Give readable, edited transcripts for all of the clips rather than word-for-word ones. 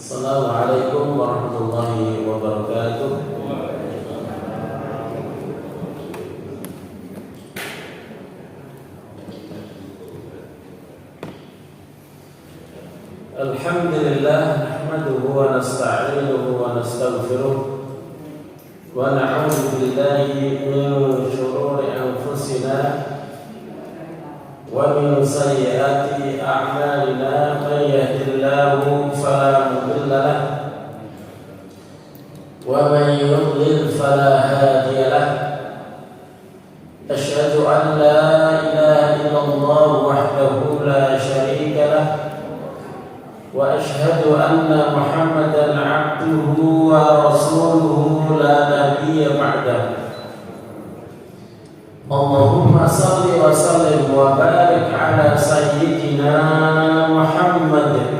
Assalamualaikum warahmatullahi wabarakatuh. Alhamdulillah, nahmaduhu wa nasta'inuhu wa nastaghfiruh wa na'udzu billahi min shururi anfusina wa min sayyiati a'malina. Man yahdihillahu fala mudilla lahu wa man yudlil fala hadiya lahu. Asyhadu an la ilaha illallah wahdahu la syarika lahu wa asyhadu anna Muhammadan 'abduhu wa rasuluhu la nabiyya ba'dahu. Allahumma salli wa sallim wa barik ala sayyidina Muhammad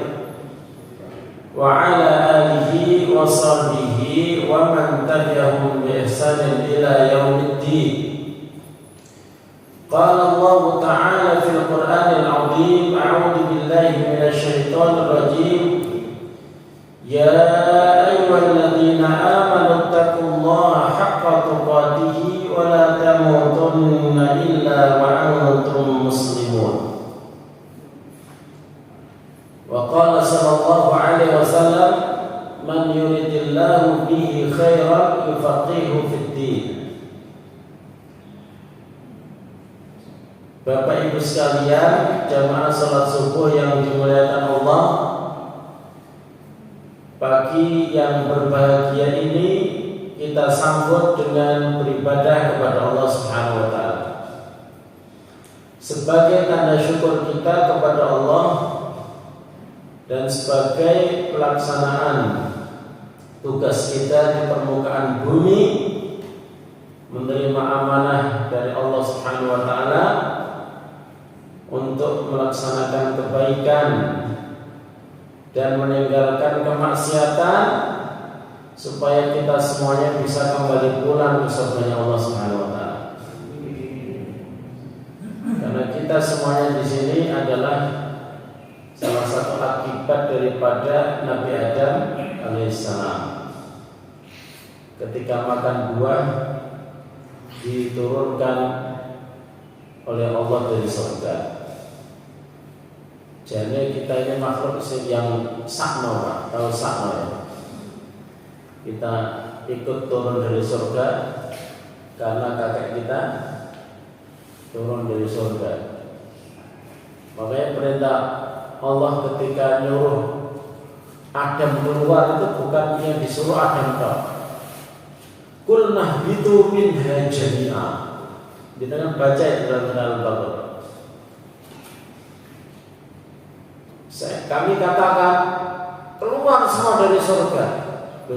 wa ala alihi wa sahbihi wa man tabi'ahum bi ihsanin ila yaumiddin. Qala Allah ta'ala fil Qur'anil 'azim, a'udzu billahi minasy syaithanir rajim. Ya ayyuhalladzina amanu taqullaha haqqa tuqatih wa la tamutunna illa wa antum muslimun. Wa qala sallallahu alaihi wasallam, man yuridillahu bihi khairan yufaqihu fid din. Bapak Ibu sekalian, jamaah salat subuh yang dimuliakan Allah, pagi yang berbahagia ini kita sambut dengan beribadah kepada Allah Subhanahu wa taala. Sebagai tanda syukur kita kepada Allah dan sebagai pelaksanaan tugas kita di permukaan bumi, menerima amanah dari Allah Subhanahu wa taala untuk melaksanakan kebaikan dan meninggalkan kemaksiatan, supaya kita semuanya bisa kembali pulang ke surganya Allah Subhanahu wa taala. Karena kita semuanya di sini adalah salah satu akibat daripada Nabi Adam alaihissalam. Ketika makan buah diturunkan oleh Allah dari surga. Jadi kita ini makhluk yang sakno, Pak. Tahu sakno ya? Kita ikut turun dari surga karena kakek kita turun dari surga. Makanya perintah Allah ketika nyuruh Adam keluar itu bukan yang disuruh Adam toh. Qul nahbitu minha jami'a. Kita kan baca itu dalam Al-Baqarah. Kami katakan keluar semua dari surga.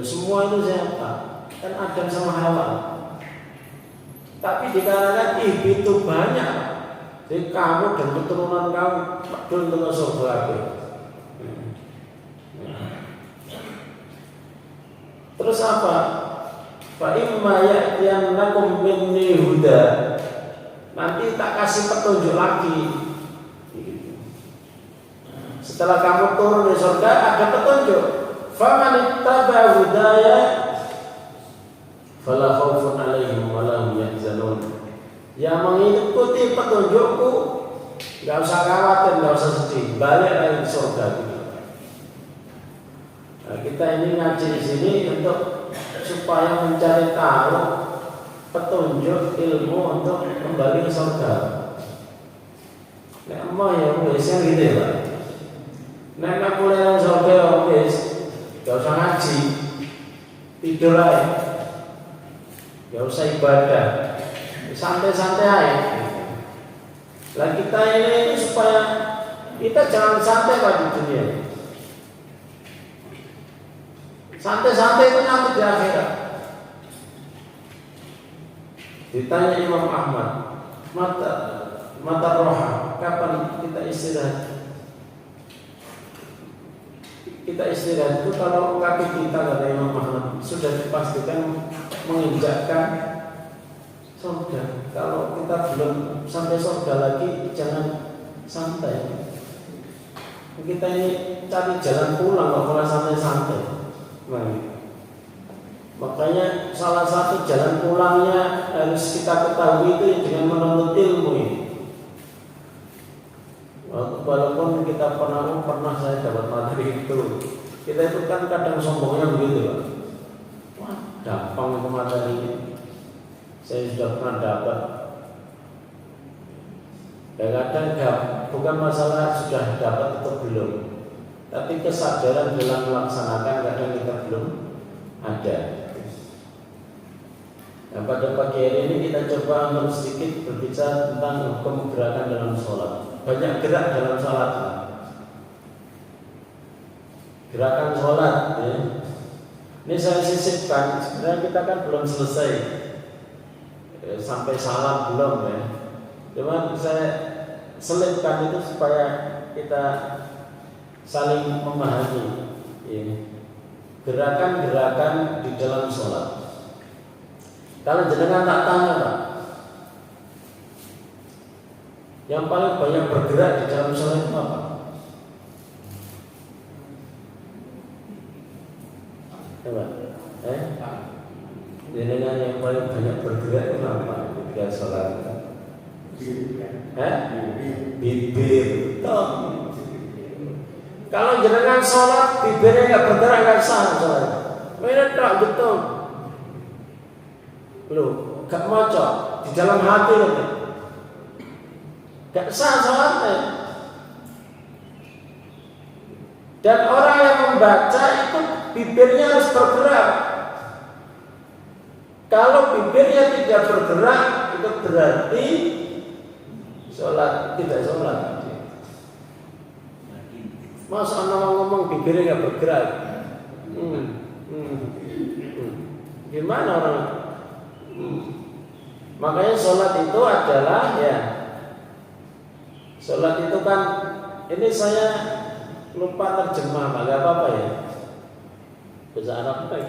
Semua itu siapa? Kan Adam sama Hawa. Tapi dikarenakan itu banyak, jadi kamu dan keturunan kamu betul dengan surga. Terus apa? Fa imma ya'tiyannakum minni huda. Nanti tak kasih petunjuk lagi. Setelah kamu turun dari surga ada petunjuk. Faman ittaba hudaya fala khaufun 'alaihim wa la hum yahzanun. Yang mengikuti petunjukku enggak usah khawatir, enggak usah sedih, balik lagi ke surga gitu. Nah, kita ini ngaji di sini untuk supaya mencari tahu petunjuk ilmu untuk kembali ke surga. Nek mau ya wis gitu ya, Pak. Nek boleh nang surga wis, gak usah ngaji, tidur aja, gak usah ibadah, santai-santai aja. Lah kita ini supaya kita jangan santai Pak di dunia. Santai-santai itu nanti di akhirat. Ditanya Imam Ahmad, mata roha, kapan kita istirahat? Kita istirahat itu kalau kaki kita, kata Imam Ahmad, sudah dipastikan menginjakkan surga. Kalau kita belum sampai surga lagi, jangan santai. Kita ini cari jalan pulang, nggak boleh santai-santai. Nah, makanya salah satu jalan pulangnya harus kita ketahui itu dengan menuntut ilmu ini. Walaupun kita pernah saya dapat materi itu, kita itu kan kadang sombongnya begitu, Pak. Wah, gampang itu materinya. Saya sudah pernah dapat. Kadang bukan masalah sudah dapat atau belum, tapi kesadaran dalam melaksanakan kadang kita belum ada. Nah, pada pagi hari ini kita coba untuk sedikit berbicara tentang hukum gerakan dalam sholat. Banyak gerak dalam sholat. Gerakan sholat ya. Ini saya sisipkan. Sebenarnya kita kan belum selesai sampai salam belum ya. Cuma saya selipkan itu supaya kita saling memahami ini gerakan-gerakan di dalam sholat. Kalau jenengan tak tanya, Pak, yang paling banyak bergerak di dalam sholat itu apa? Coba, jenengan yang paling banyak bergerak itu apa ketika sholat? Bibir. Toh. Kalau jenengan sholat bibirnya nggak bergerak nggak sah sholat. Ini tak betul. Loh, gak maco di dalam hati loh. Gak sah sholatnya. Dan orang yang membaca itu bibirnya harus bergerak. Kalau bibirnya tidak bergerak, itu berarti sholat tidak sholat. Masa orang ngomong bibirnya nggak bergerak? Gimana orang? Makanya sholat itu adalah ya. Sholat itu kan, ini saya lupa terjemah, nggak apa-apa ya. Bahasa Arab baik.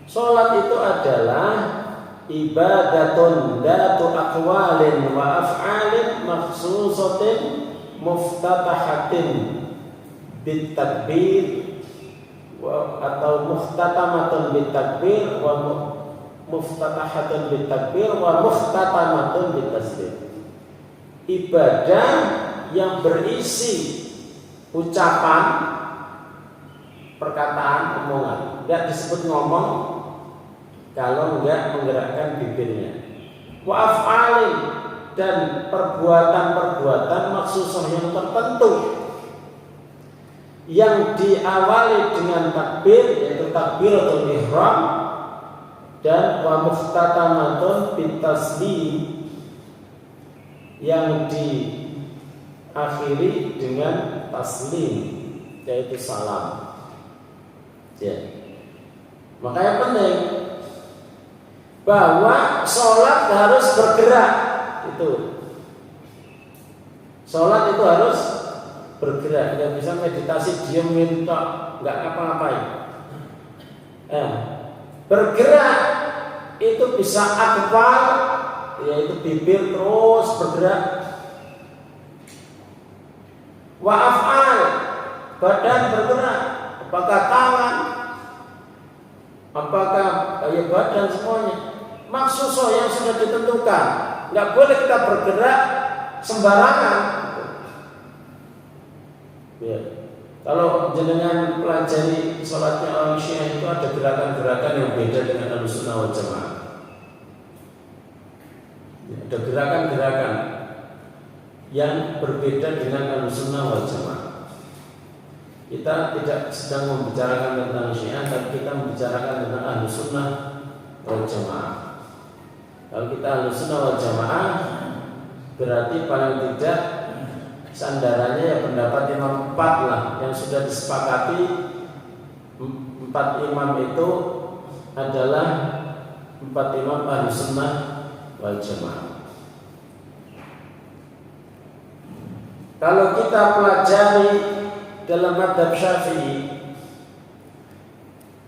Sholat itu adalah ibadatun datu aqwalin wa af'alin makhsusatin muftatahatin bitakbir atau muhtatamatun bitakbir wa muftatahatun bitakbir wa muhtatamatun bitaslim. Ibadah yang berisi ucapan, perkataan, omongan. Enggak disebut ngomong kalau enggak menggerakkan bibirnya. Wa af'alin, dan perbuatan-perbuatan maksusah yang tertentu yang diawali dengan takbir, yaitu takbiratul ihram, dan wa muftatamatun bitaslim, yang diakhiri dengan taslim, yaitu salam. Ya. Makanya penting bahwa sholat harus bergerak. Itu sholat itu harus bergerak. Tidak bisa meditasi diam minta nggak ngapa-ngapain. Bergerak itu bisa akbar, yaitu bibir terus bergerak. Wa af'al, badan bergerak. Apakah tangan, apakah badan, semuanya. Maksusoh yang sudah ditentukan. Nggak boleh kita bergerak sembarangan. Ya. Kalau jenengan pelajari sholatnya orang Syiah itu ada gerakan-gerakan yang beda dengan Ahlussunnah wal Jamaah. Ada gerakan-gerakan yang berbeda dengan Ahlussunnah wal Jamaah. Kita tidak sedang membicarakan tentang Syiah, tapi kita membicarakan tentang Ahlussunnah wal Jamaah. Kalau kita Ahlussunnah wal Jamaah, berarti paling tidak sandarannya ya pendapat imam 4 lah, yang sudah disepakati. 4 imam itu adalah 4 imam Ahlussunnah wal Jamaah. Kalau kita pelajari dalam mazhab Syafi'i,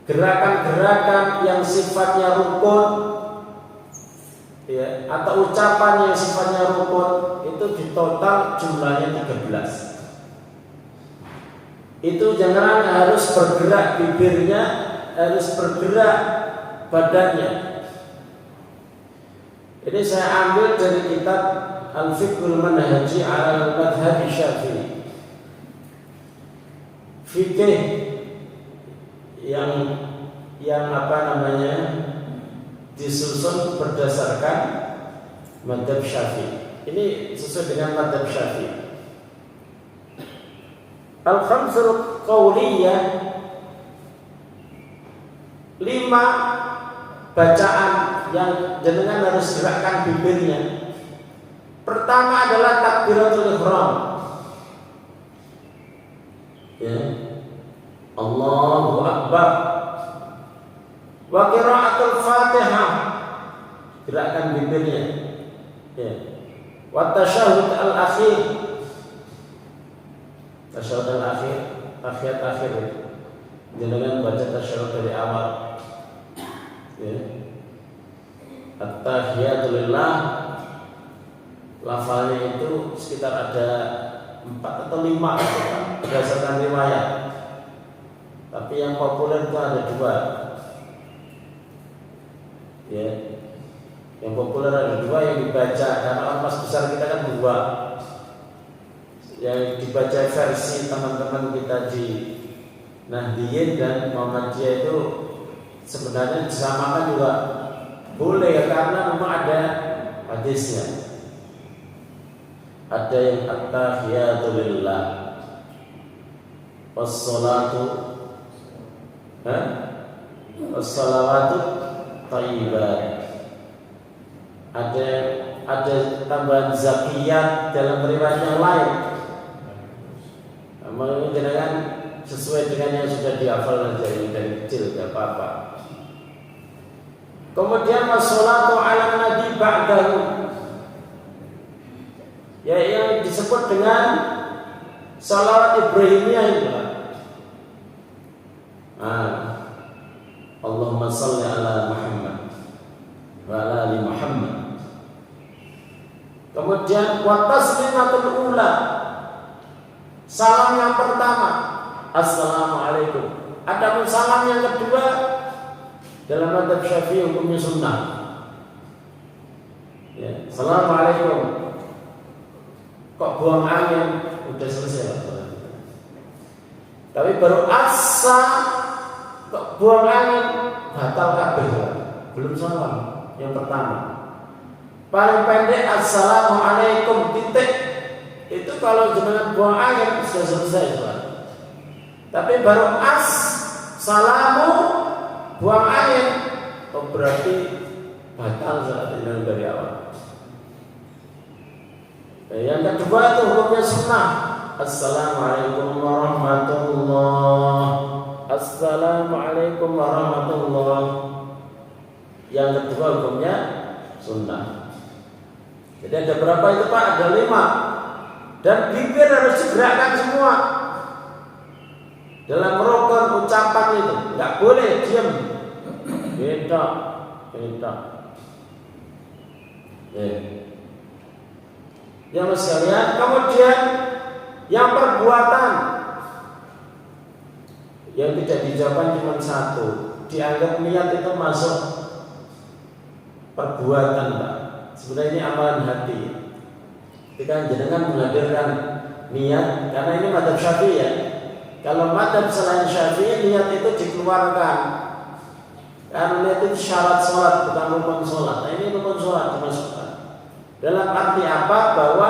gerakan-gerakan yang sifatnya rukun, ya, atau ucapan yang sifatnya rukun itu di total jumlahnya 13. itu jangan harus bergerak bibirnya, harus bergerak badannya. Ini saya ambil dari kitab Al-Fiqhul Manhaji ala Madhhab Syafi'i. Fikih yang apa namanya disusun berdasarkan madhab Syafi'i. Ini sesuai dengan madhab Syafi'i. Al-khamsul qawliyah, 5 bacaan yang jenengan harus gerakkan bibirnya. Pertama adalah takbiratul ihram. Ya. Allahu Akbar. Wa qiraatul Fatihah. Gerakkan bibirnya. Ya. Wa tasyahhud al-akhir. Tasyahud al-akhir, tahiyat akhir. Jangan baca tasyahud dari awal. Ya. At-tahiyatu lillah, lafalnya itu sekitar ada 4 atau 5 berdasarkan riwayat. Tapi yang populer itu ada 2. Ya. Yang populer ada 2 yang dibaca karena ormas besar kita kan 2. Yang dibaca versi teman-teman kita di Nahdliyin dan Muhammadiyah itu sebenarnya disamakan juga boleh ya, karena memang ada hadisnya. Ada yang at-tahiyatu lillah was-salatu was-salawatu thayyibat. Ada tambahan zakiyat dalam riwayat yang lain. Namun jangan sesuai dengan yang sudah dihafal dari kecil, tidak apa-apa. Kemudian wassalatu ala nabi ba'dahu, ya yang disebut dengan salawat Ibrahimiyah itu. Allahumma salli ala Muhammad wa ala ali Muhammad. Kemudian wa taslimatul ula, salam yang pertama, assalamualaikum. Adapun salam yang kedua dalam madhab Syafi'i hukumnya sunnah. Ya, assalamualaikum. Kok buang angin? Udah selesai. Tapi baru asa kok buang angin, batal kabeh. Belum salam yang pertama. Paling pendek assalamualaikum titik. Itu kalau jenengan buang angin sudah selesai, Pak. Tapi baru salamu buang angin, oh berarti batal saat ini dari awal. Yang kedua itu hukumnya sunnah. Assalamualaikum warahmatullahi. Assalamualaikum warahmatullahi. Yang kedua hukumnya sunnah. Jadi ada berapa itu Pak? Ada 5. Dan bibir harus digerakkan semua dalam rukun ucapan itu. Enggak boleh diam. Beda. Ya Mas sekalian, kemudian yang perbuatan yang tidak dijawabkan cuma 1, dianggap niat itu masuk perbuatan, Pak. Sebenarnya ini amalan hati. Ketika jenengan menghadirkan niat, karena ini madhab Syafi'i ya. Kalau madhab selain Syafi'i, niat itu dikeluarkan. Karena niat itu syarat sholat, bukan rukun sholat. Nah ini rukun sholat dimasukkan. Dalam arti apa? Bahwa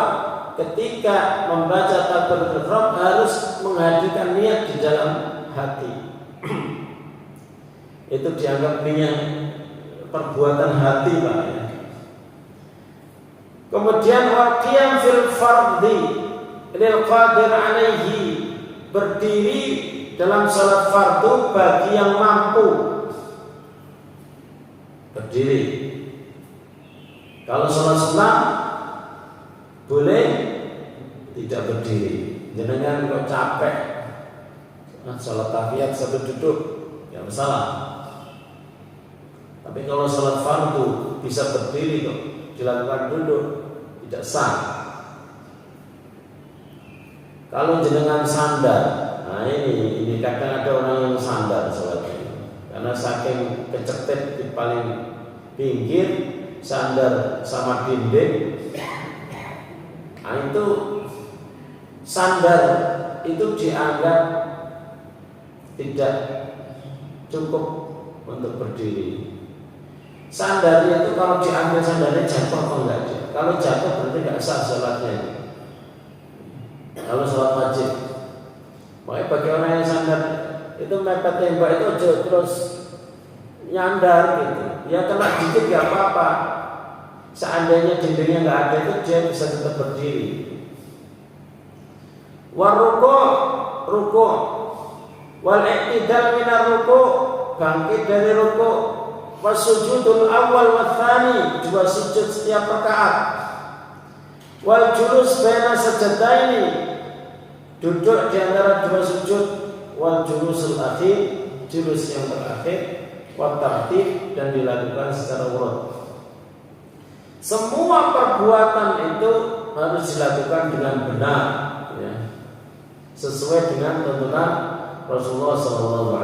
ketika membaca takbiratul ihram harus menghadirkan niat di dalam hati. Itu dianggap niat perbuatan hati, Pak. Kemudian waqiyam fil fardhi lil qadir alaihi, berdiri dalam salat fardu bagi yang mampu. Berdiri. Kalau salat sunnah boleh tidak berdiri. Jangan kok capek salat tahiyat sambil duduk, ya masalah. Tapi kalau salat fardu bisa berdiri kok, dilakukan duduk, tidak sah. Kalau jenengan sandar Nah ini kadang ada orang yang sandar sholatnya karena saking kecetet di paling pinggir, sandar sama dinding. Nah itu sandar itu dianggap tidak cukup untuk berdiri. Sandarnya itu kalau diambil sandarnya jatuh atau enggak? Kalau jatuh berarti enggak sah sholatnya. Kalau sholat wajib, makanya bagi orang yang sandar itu mepet tembak itu terus nyandar gitu. Ya kena dikit enggak apa-apa. Seandainya dindingnya enggak ada itu dia bisa tetap berdiri. Ruku wal i'tidal minar ruku, bangkit dari ruku, wasujudul awal wathani, dua sujud setiap rakaat, wal julus baina sajdaini, duduk di antara dua sujud, wal julusul akhir, julus yang terakhir, wa tartib, dan dilakukan secara urut. Semua perbuatan itu harus dilakukan dengan benar, ya, sesuai dengan tuntunan Rasulullah SAW.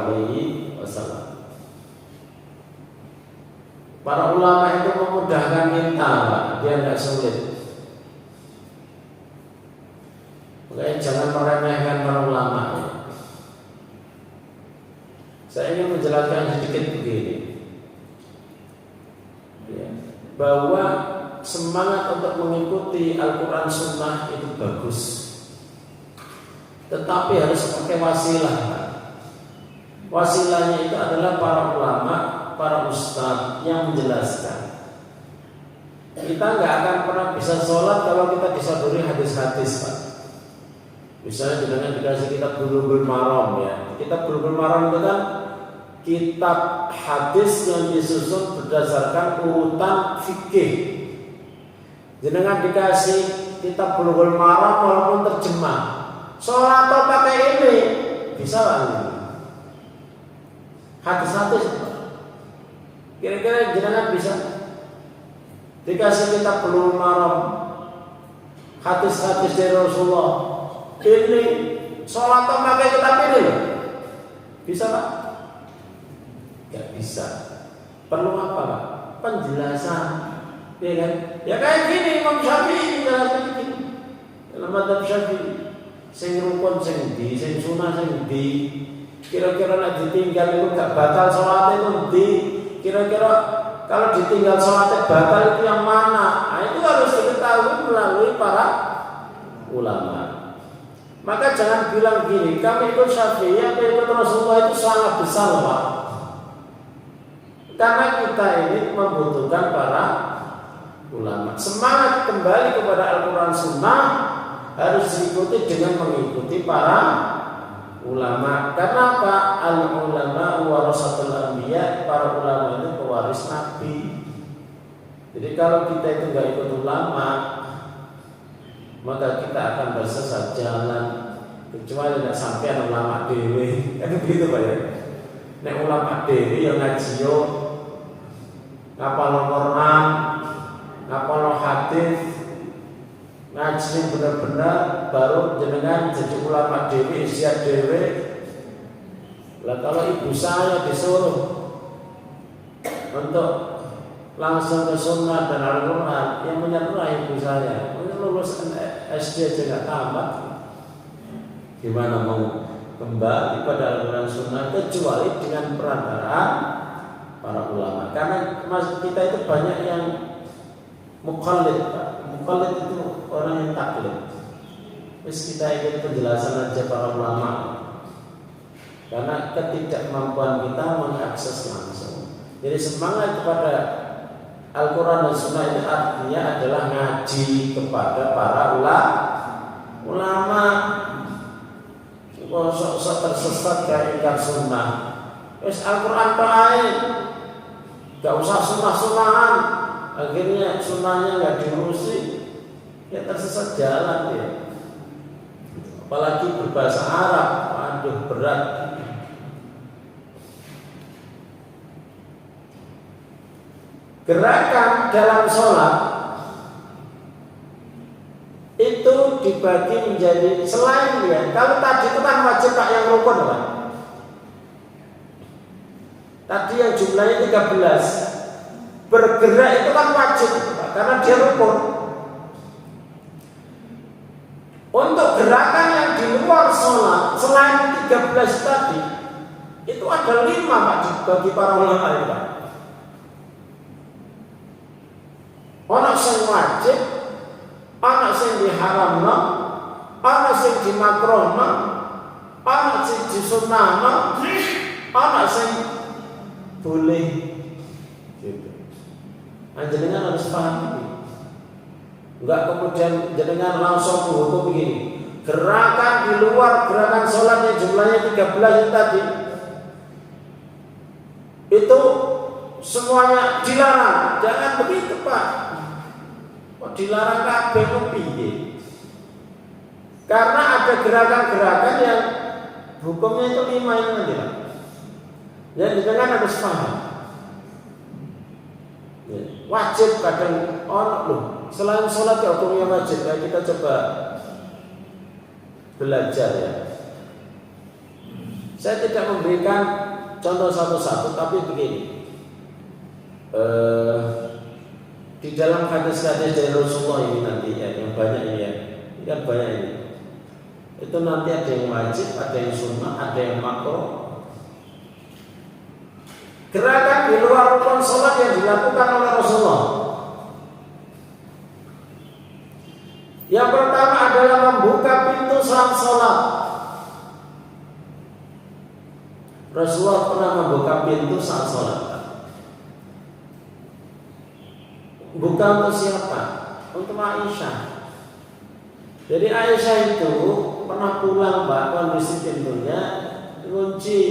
Para ulama itu memudahkan kita, Pak. Dia tidak sulit. Makanya jangan meremehkan para ulama. Saya ingin menjelaskan sedikit begini, ya, bahwa semangat untuk mengikuti Al-Quran Sunnah itu bagus, tetapi harus pakai wasilah. Wasilahnya itu adalah para ulama, para ustadz yang menjelaskan. Kita nggak akan pernah bisa sholat kalau kita disodori hadis-hadis, Pak. Misalnya dengan dikasih kitab Bulughul Maram, ya. Kitab Bulughul Maram itu kan kitab hadis yang disusun berdasarkan urutan fikih. Jenengan dikasih kitab Bulughul Maram walaupun terjemah, sholat atau pakai ini bisa lah. Hadis-hadis, kira-kira jenengan bisa dikasih kitab Bulughul Maram, hadis-hadis dari Rasulullah, ini sholat atau pakai kitab ini bisa Pak? Gak bisa. Perlu apa Pak? Penjelasan, ya kan? Ya kayak gini Imam Syafi'i menjelaskan begini dalam madzhab Syafi'i. Sing rukun sing di, sing sunah sing di, kira-kira nak ditinggal itu gak batal sholatnya itu di, kira-kira kalau ditinggal sholatnya batal itu yang mana? Nah itu harus diketahui melalui para ulama. Maka jangan bilang gini, kami ikut Syafi'i atau ikut Rasulullah itu sangat besar Pak. Karena kita ini membutuhkan para ulama. Semangat kembali kepada Al-Quran Sunnah harus diikuti dengan mengikuti para ulama. Karena apa? Al-ulama warasatul anbiya, para ulama itu pewaris Nabi. Jadi kalau kita itu nggak ikut ulama, maka kita akan tersesat jalan. Kecuali tidak sampai ulama dewi, kan begitu Pak ya. Nek ulama dewi yang ngaji yo, ngapal Quran, ngapal hadis, ngaji benar-benar baru jenengan jadi ulama dewi, siap dewi. Lah kalau ibu saya disuruh untuk langsung ke sunnah dan Al-Quran, yang menyerah ibu saya, lulus SD aja nggak tamat, gimana mau kembali pada Al-Quran Sunnah kecuali dengan perantaraan para ulama. Karena kita itu banyak yang muqallid, Pak. Muqallid itu orang yang taklid. Terus kita ingin penjelasan aja para ulama. Karena ketidakmampuan kita mengakses langsung. Jadi semangat kepada Al-Quran dan Sunnah itu artinya adalah ngaji kepada para ulama. Sok tersesat gak ingkar sunnah. Wes Al-Quran pakai, gak usah sunnah-sunnahan. Akhirnya sunnahnya gak diurusi, ya tersesat jalan dia. Apalagi berbahasa Arab, aduh berat. Gerakan dalam sholat itu dibagi menjadi selain dia. Kalau tadi itu kan wajib Pak yang rukun Pak. Tadi yang jumlahnya 13. Bergerak itu kan wajib Pak, karena dia rukun. Untuk gerakan yang di luar sholat selain 13 tadi, itu ada 5 Pak bagi para ulama itu Pak. Ana sing wajib, ana sing diharamno, ana sing dimakruhno, ana sing disunnahno, ana sing boleh. Gitu. Jenengan harus paham ini. Enggak kemudian jenengan langsung menghukum begini. Gerakan di luar gerakan sholat yang jumlahnya 13 itu tadi, itu semuanya dilarang. Jangan begitu Pak. Kok dilarang kabeh piye? Karena ada gerakan-gerakan yang hukumnya itu 5 ini nanti Pak. Jadi jangan harus paham. Ya, wajib kadang loh. Selain sholat ya hukumnya wajib. Ya, kita coba belajar ya. Saya tidak memberikan contoh satu-satu, tapi begini. Di dalam hadis-hadis dari Rasulullah ini nanti ya, yang banyak ini ya, ini kan banyak ini. Itu nanti ada yang wajib, ada yang sunnah, ada yang makruh. Gerakan di luar rukun sholat yang dilakukan oleh Rasulullah. Yang pertama adalah membuka pintu saat sholat. Rasulullah pernah membuka pintu saat sholat. Bukan untuk siapa? Untuk Aisyah. Jadi Aisyah itu pernah pulang Pak, kondisi pintunya kunci.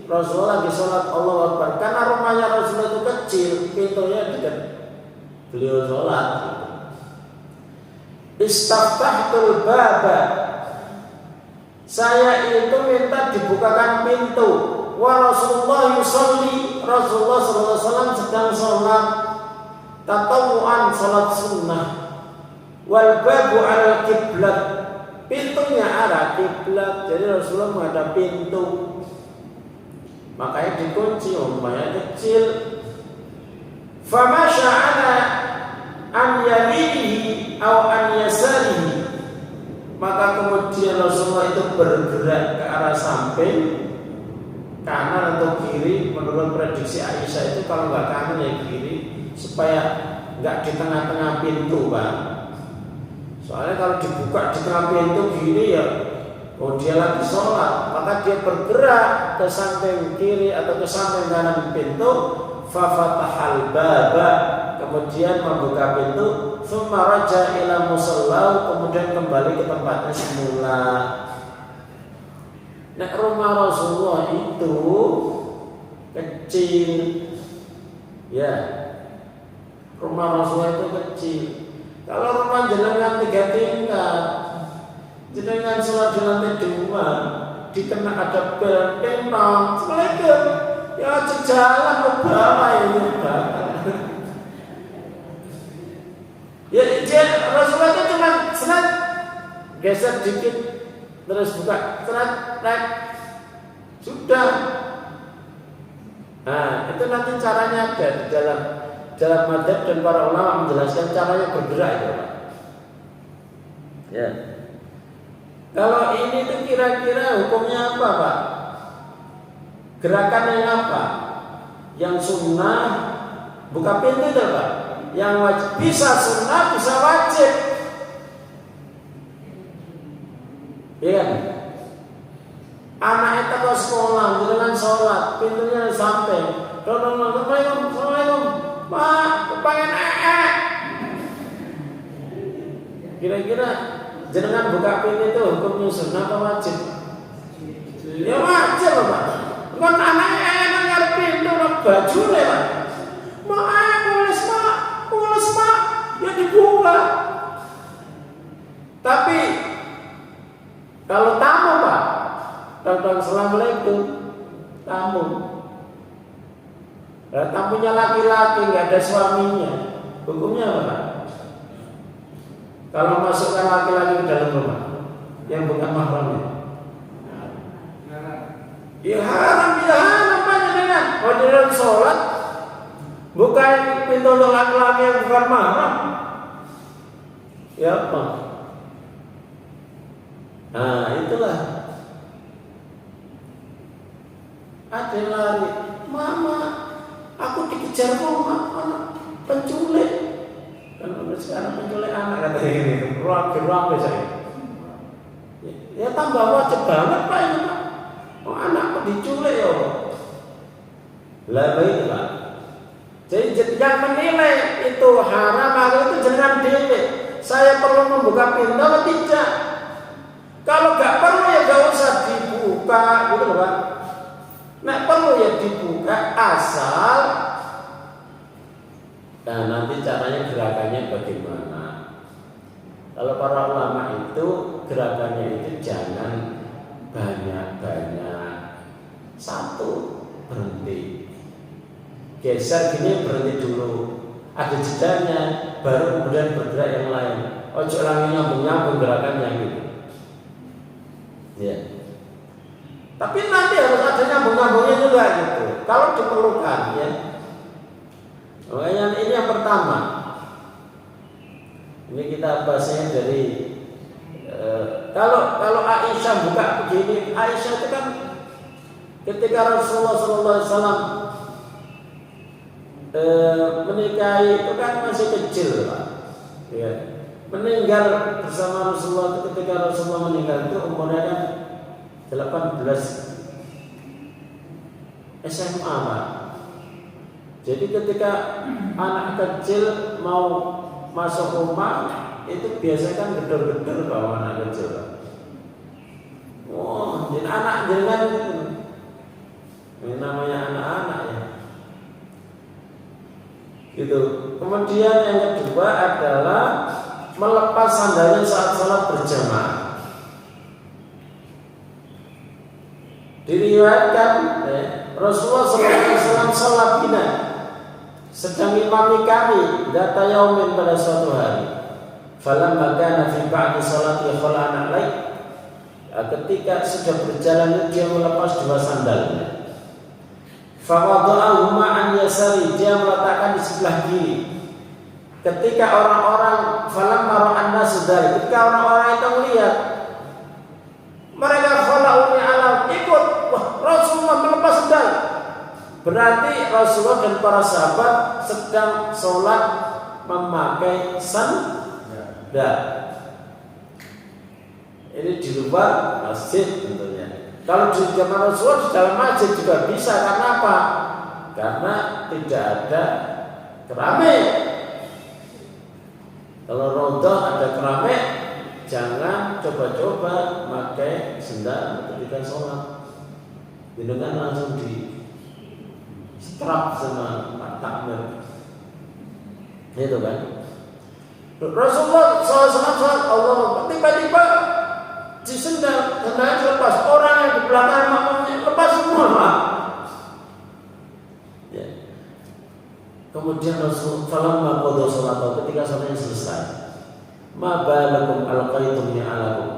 Rasulullah lagi sholat, Allahu Akbar. Karena rumahnya Rasulullah itu kecil, pintunya dekat beliau sholat. Istaftahtul baba. Saya itu minta dibukakan pintu. Wa Rasulullah yusolli. Rasulullah SAW sedang sholat tatawuan, sholat sunnah. Wal babu al kiblat. Pintunya arah kiblat. Jadi Rasulullah menghadap pintu. Makanya dikunci, rumahnya kecil. Famasya ana an yaminihi aw an yasarihi. Maka kemudian Rasulullah itu bergerak ke arah samping, kanan atau kiri. Menurut prediksi Aisyah itu kalau nggak kanan ya kiri, supaya nggak di tengah-tengah pintu Pak. Soalnya kalau dibuka di tengah pintu gini ya, oh dia lagi sholat, maka dia bergerak ke samping kiri atau ke samping kanan pintu. Fafatahal baba, kemudian membuka pintu. Tsumma raja ila musallau, kemudian kembali ke tempatnya semula. Nah, rumah Rasulullah itu kecil, ya. Rumah Rasulullah itu kecil. Kalau rumah jenengan 3 tingkat, jenengan sholat di lantai 2, di tengah ada bel, tenang, Assalamualaikum, ya jalan ke bawah ini Pak. Ya dia Rasulullah itu cuma serat, geser dikit, terus buka, serat, naik, sudah. Nah itu nanti caranya ada di dalam madhab, dan para ulama menjelaskan caranya bergerak itu Pak. Ya. Kalau ini tuh kira-kira hukumnya apa Pak? Gerakan yang apa? Yang sunnah buka pintu itu Pak. Yang wajib, bisa sunnah, bisa wajib. Iya. Anak itu ke sekolah dengan sholat, pintunya sampai. Assalamualaikum, Pak, kepengen Kira-kira jenengan buka pintu itu hukumnya sunnah atau wajib? Ya wajib Pak. Kan anaknya enak nyari pintu, baju deh Pak. Mulus Pak, ya dibuka. Tapi kalau tamu Pak, datang Assalamualaikum, tamu. Nah, tamunya laki-laki, nggak ada suaminya, hukumnya apa Pak? kalau masukkan laki-laki ke dalam rumah yang bukan mahramnya? Ya haram, panjenengan. Panjenengan sholat bukan pintu untuk laki-laki yang bukan mahram. Ya apa? Nah itulah. Ada yang lari, mama, aku dikejar mama, anak penculik. Kan sekarang penculik anak kata gini, ruang saya. Ya tambah wajib banget Pak ini Pak. Oh anakku diculik ya Pak. Lah baik Pak. Jadi yang menilai itu haram atau itu jangan dewe. Saya perlu membuka pintu atau tidak? Kalau nggak perlu ya nggak usah dibuka, gitu loh Pak. Nah perlu ya dibuka asal. Nah nanti caranya gerakannya bagaimana? Kalau para ulama itu gerakannya itu jangan banyak-banyak. Satu berhenti, geser gini berhenti dulu, ada jedanya, baru kemudian bergerak yang lain. Ojo lagi nyambung gerakannya gitu. Ya. Tapi nanti harus ada nyambung-nyambungnya juga gitu. Kalau diperlukan ya. Makanya ini yang pertama. Ini kita bahasnya dari kalau Aisyah buka begini, Aisyah itu kan ketika Rasulullah SAW menikahi itu kan masih kecil Pak. Ya. Meninggal bersama Rasulullah itu ketika Rasulullah meninggal itu umurnya kan 18 SMA Pak. Jadi ketika anak kecil mau masuk rumah itu biasanya kan gedor-gedor bawa anak kecil Pak. Oh, jadi anak jangan gitu. Ini namanya anak-anak ya. Gitu. Kemudian yang kedua adalah melepas sandalnya saat sholat berjamaah. Diriwayatkan Rasulullah SAW sholat bina sedang imami kami data yaumin pada suatu hari. Falamma kana fi ba'di sholati khala'ana laik. Ketika sudah berjalan dia melepas dua sandalnya. Fawada'ahuma an yasari, dia meletakkan di sebelah kiri. Ketika orang-orang falamma ra'an nasu dzalik, ketika orang-orang itu melihat mereka khala'uni alam ikut, wah Rasulullah melepas sandal. Berarti Rasulullah dan para sahabat sedang sholat memakai sandal. Ini di luar masjid tentunya. Kalau di zaman Rasulullah di dalam masjid juga bisa. Karena apa? Karena tidak ada keramik. Kalau rodoh ada keramik, jangan coba-coba pakai sandal ketika sholat. Itu kan langsung di strap sama Pak Takmir. Itu kan. Rasulullah SAW Allah tiba-tiba di sandalnya lepas, orang yang di belakang makmumnya lepas semua Pak. Ya. Kemudian Rasul falamma qada salata, ketika salatnya selesai, ma balakum alqaitum alakum,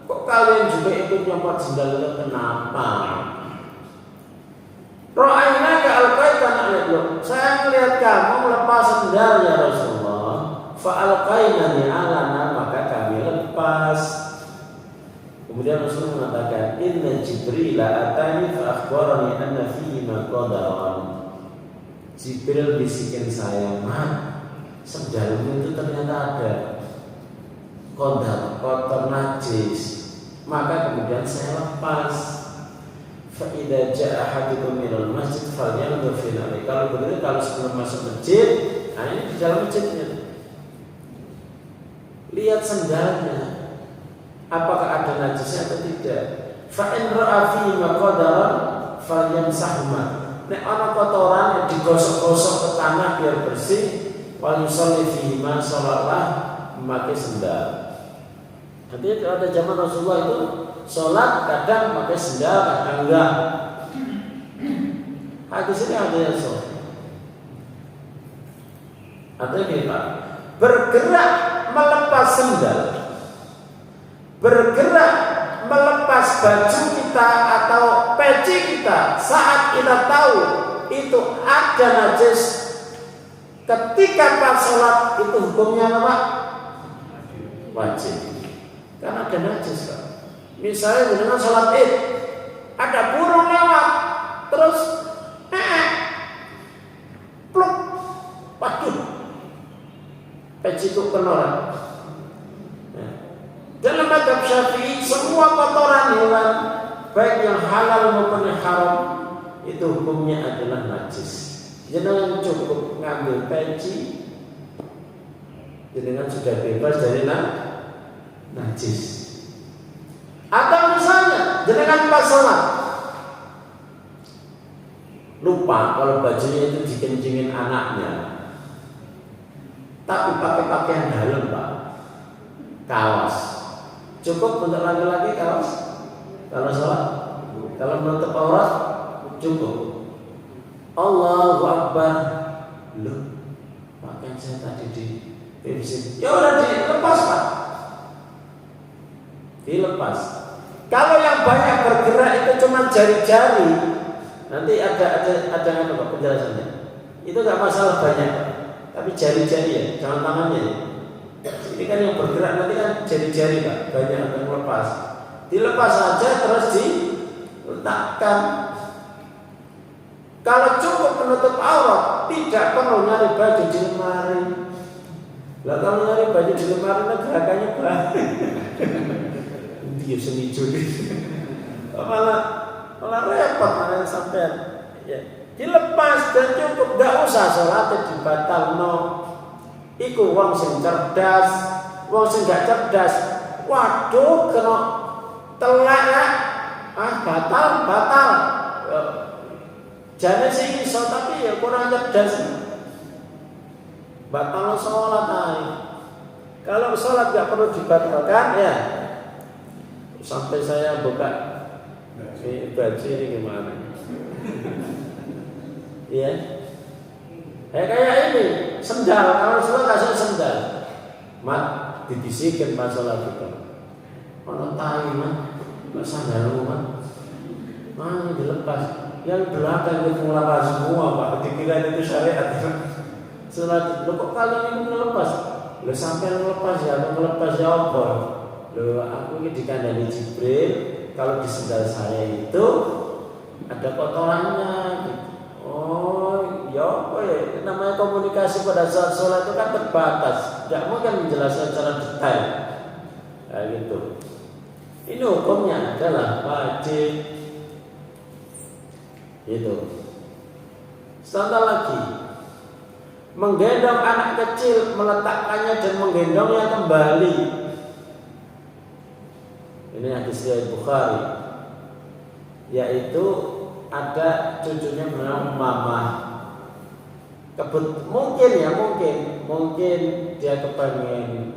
kok kalian juga ikut nyopot sandal itu, kenapa? Ra'ayna ka alqaitan alaikum, saya melihat kamu melepas sandal ya Rasulullah, fa alqainani alana, maka kami lepas. Kemudian Rasulullah mengatakan, Inna Jibril atani fa akhbarani anna fihi ma qadaran. Jibril bisikin saya, "Man, sandalmu itu ternyata ada qadar, kotor najis." Maka kemudian saya lepas. Fa idza jaa ahadukum minal masjid falyanzur fi nari. Kalau begitu, kalau sebelum masuk masjid, nah ini di dalam masjidnya, lihat sandalnya, apakah ada najisnya atau tidak. Fa in ra'a fi maqdaran falyamsahma. Nek ana kotoran yang digosok-gosok ke tanah biar bersih, wal yusalli fihi ma shalallah, memakai sandal. Artinya kalau ada zaman Rasulullah itu sholat kadang pakai sandal, kadang enggak. Hadis ini ada yang sahih. Artinya kita bergerak melepas sendal, bergerak melepas baju kita atau peci kita saat kita tahu itu ada najis, ketika pas sholat itu hukumnya apa? Wajib, karena ada najis kan. Misalnya dengan sholat id ada burung lewat, terus pluk, waduh, peci itu kenoran. Dalam mazhab Syafi'i semua kotoran hewan baik yang halal maupun yang haram itu hukumnya adalah najis. Jangan cukup ngambil peci, jangan sudah bebas dari najis. Atau misalnya jangan pas sholat lupa kalau bajunya itu dikencingin anaknya, tapi pakai pakaian dalam Pak, kaos. Cukup untuk laki-laki kaos? Kalau sholat? Kalau menutup aurat? Cukup. Allahu Akbar. Loh, pakaian saya tadi di pinggir. Ya udah dilepas Pak. Dilepas. Kalau yang banyak bergerak itu cuma jari-jari, nanti ada apa penjelasannya? Itu nggak masalah banyak, tapi jari-jari ya, jangan tangannya ya. Ini kan yang bergerak nanti kan jari-jari Pak, banyak yang melepas. Dilepas saja terus diletakkan. Kalau cukup menutup aurat, tidak perlu nyari baju di lemari. Lah kalau nyari baju di lemari gerakannya banyak. Dia seni judi. Malah repot malah sampean. Ya, dilepas dan cukup, enggak usah salat dibatalno. Iku wong sing cerdas, wong sing gak cerdas. Waduh, kena telak ya. Batal. Jane sing iso tapi ya kurang cerdas. Batal sholat ae. Kalau sholat gak perlu dibatalkan ya. Sampai saya buka baju ini gimana? Iya. Kayak ini sendal, kalau sholat kasih sendal, mat dibisikin pas sholat itu. Kalau tai mat, sandalmu mat, mana dilepas? Yang belakang itu melepas semua Pak. Dikira itu syariat. Sholat, lo kok kalian ini melepas? Lo sampai melepas ya, atau melepas ya apa? Lo aku ini dikandani Jibril, kalau di sendal saya itu ada kotorannya. Oh, ya apa ya? Namanya komunikasi pada saat sholat itu kan terbatas, tidak mungkin menjelaskan secara detail. Nah, gitu. Ini hukumnya adalah wajib. Itu. Contoh lagi, menggendong anak kecil, meletakkannya dan menggendongnya kembali. Ini hadis riwayat Bukhari, yaitu ada cucunya bernama Mama. Mungkin dia kepengen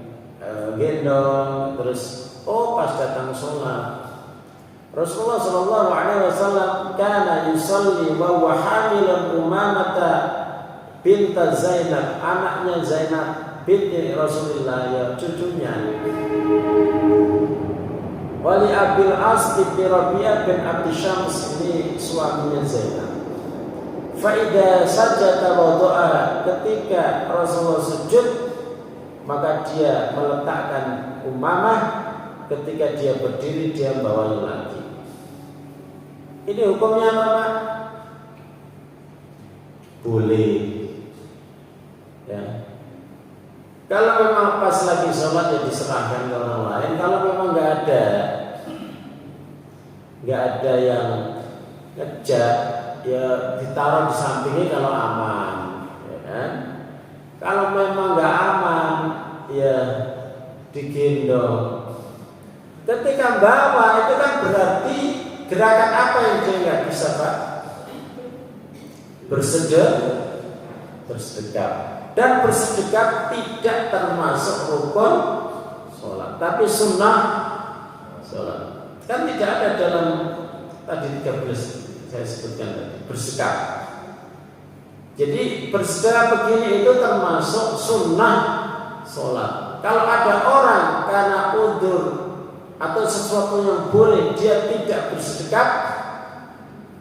gendong, terus pas datang sholat. Rasulullah Shallallahu Alaihi Wasallam kana yusalli wa huwa hamilun Umamata binta Zainab, anaknya Zainab binti Rasulullah, ya cucunya. Wali Abil As bin Rabi'ah bin Abdi Syams, ini suaminya Zainab. Faida sajada wadu'a, ketika Rasulullah sujud maka dia meletakkan Umamah, ketika dia berdiri dia membawanya lagi. Ini hukumnya apa? Boleh. Ya. Kalau memang pas lagi sholat ya diserahkan ke orang lain. Kalau memang nggak ada yang ngejar, ya ditaruh di sampingnya kalau aman. Ya kan? Kalau memang nggak aman, ya digendong. Ketika bawa itu kan berarti gerakan apa yang dia nggak bisa Pak? Bersedekap. Dan bersedekap tidak termasuk rukun sholat, tapi sunnah sholat. Kan tidak ada dalam tadi 13 saya sebutkan tadi bersedekap. Jadi bersedekap begini itu termasuk sunnah sholat. Kalau ada orang karena udzur atau sesuatu yang boleh dia tidak bersedekap,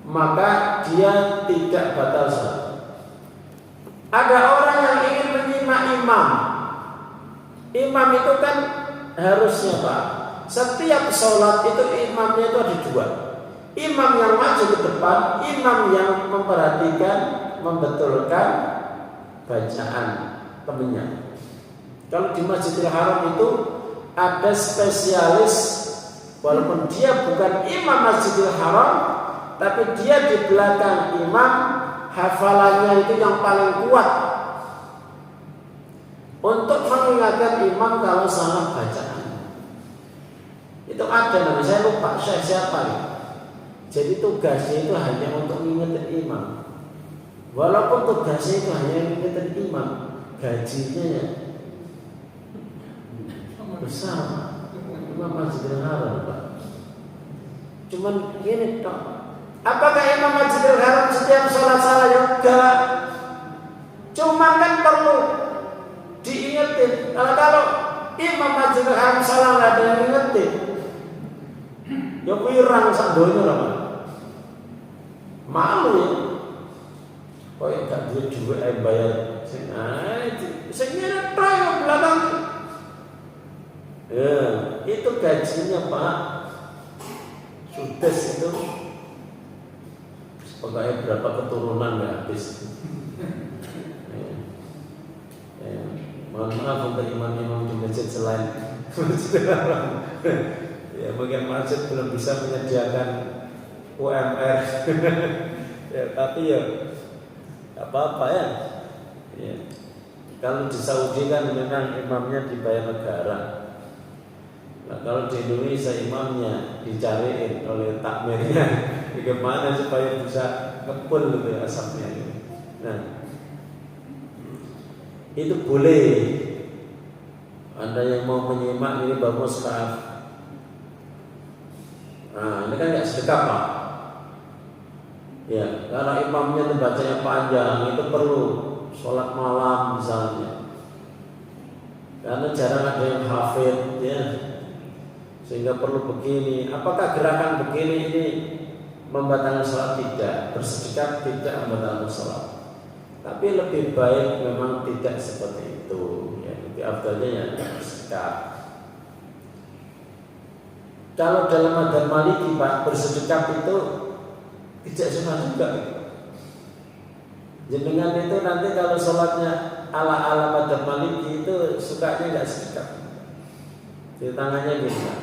maka dia tidak batal sholat. Ada orang yang ingin menyimak imam. Imam itu kan harusnya Pak, setiap sholat itu imamnya itu ada dua. Imam yang maju ke depan, imam yang memperhatikan, membetulkan bacaan temannya. Kalau di Masjidil Haram itu ada spesialis, walaupun dia bukan imam Masjidil Haram, tapi dia di belakang imam, hafalannya itu yang paling kuat untuk mengingatkan imam kalau salah bacaan. Itu ada namanya, saya lupa siapa ya. Jadi tugasnya itu hanya untuk mengingatkan imam. Walaupun tugasnya itu hanya mengingatkan imam, gajinya ya besar. Imam Masjidil Haram Pak. Cuman gini Pak, apakah Imam Masjidil Haram setiap sholat salah? Enggak. Cuman kan perlu diingetin. Kalau Imam Masjidil Haram salah nggak ada yang ingetin, ya wirang sak donya lah. Malu ya. Kok gak duit ae bayar sing ngene tok yang belakang. Ya, itu gajinya Pak. Sudah itu pokoknya berapa keturunan nggak habis. Mohon maaf untuk imam-imam di masjid selain Masjidil Haram. Ya, bagian masjid belum bisa menyediakan UMR. Ya, tapi ya apa-apa ya. Ya. Kalau di Saudi kan memang imamnya dibayar negara. Nah, kalau di Indonesia imamnya dicariin oleh takmirnya, bagaimana supaya bisa kepul gitu asapnya. Nah, itu boleh. Anda yang mau menyimak ini bagus Pak. Nah, ini kan nggak sedekap Pak. Ya, karena imamnya bacanya panjang, itu perlu sholat malam misalnya. Karena jarang ada yang hafid, ya, sehingga perlu begini. Apakah gerakan begini ini membatalkan sholat? Tidak. Bersedekap tidak membatalkan sholat. Tapi lebih baik memang tidak seperti itu. Ya, lebih afdalnya ya bersedekap. Kalau dalam madzhab Maliki Pak, bersedekap itu tidak sunnah juga. Jenengan itu nanti kalau sholatnya ala madzhab Maliki itu sukanya nggak sedekap. Di tangannya gini Pak.